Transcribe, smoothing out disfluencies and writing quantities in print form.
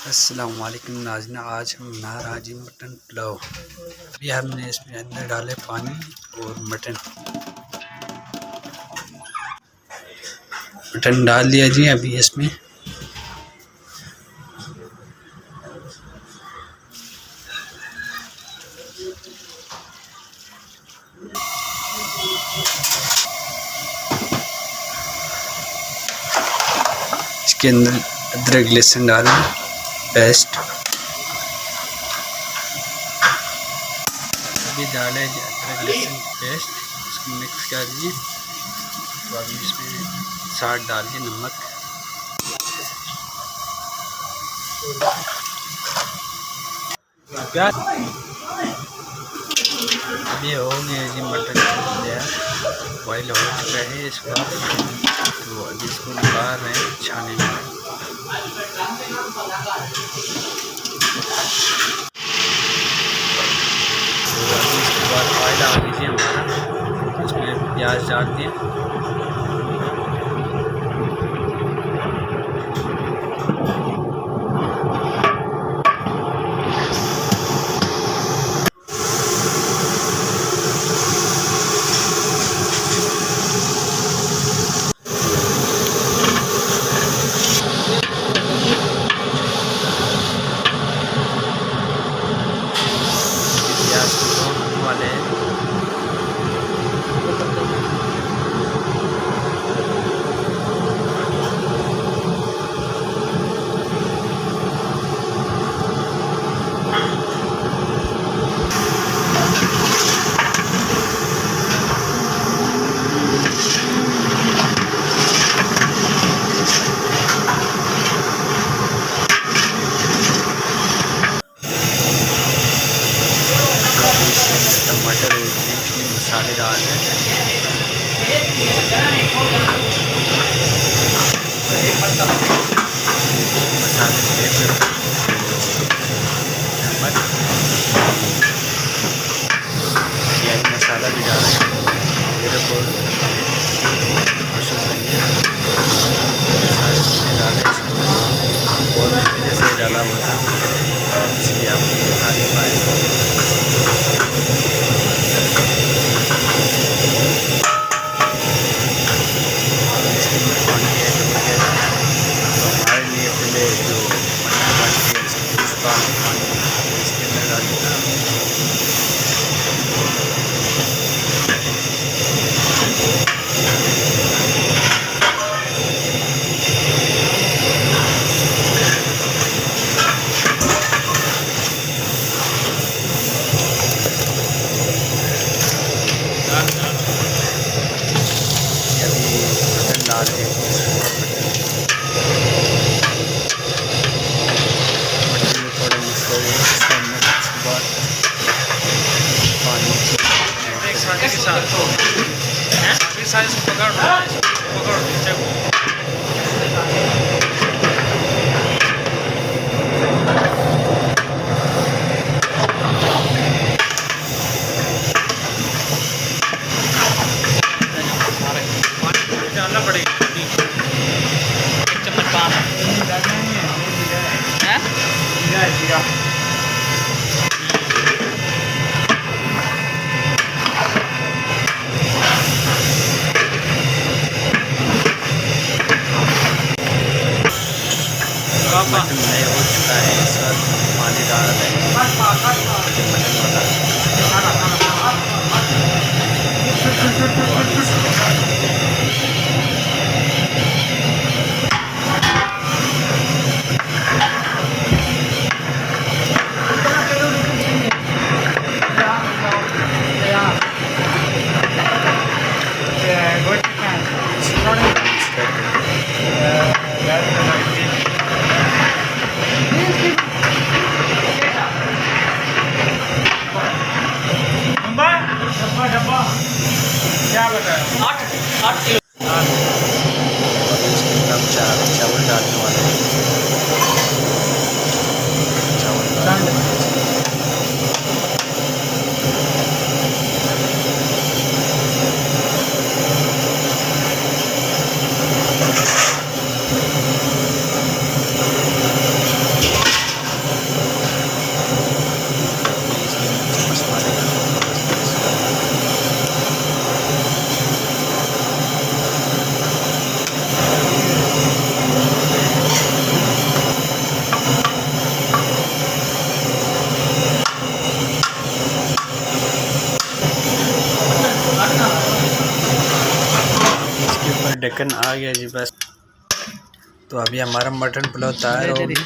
अस्सलाम वालेकुम नाज़रीन, आज हम बना रहा जी मटन पुलाव। अभी हमने इसमें अंदर डाले पानी और मटन डाल दिया जी। अभी इसमें इसके अंदर अदरक लहसुन डालें पेस्ट। अभी डाले जी अदरक लहसुन पेस्ट, इसको मिक्स कर दीजिए। तो अभी इसमें साथ डालिए नमक, प्याज। अभी हो गया जी मटन बॉयल हो चुका है इस वक्त। तो अभी इसको निकाल रहे हैं छाने में। तो अभी इसके बाद ऑयल डाल दीजिए हमारा, इसमें प्याज डाल दिए। प्याज को होने वाले हैं। टमाटर और ग्रीन मसाले डाल दें। मसाले मसाला भी डालें। मेरे को और जैसे डाला हुआ था इसलिए आप दिखा नहीं पाए। साइज पकड़ डालना पड़ेगा। एक चम्मच पान जीरा मटन नहीं हो चुका है। इस वक्त पानी डाल दें क्या बताया 8 किलो। ढक्कन आ गया जी बस। तो अभी हमारा मटन पुलाव तैयार हो गया।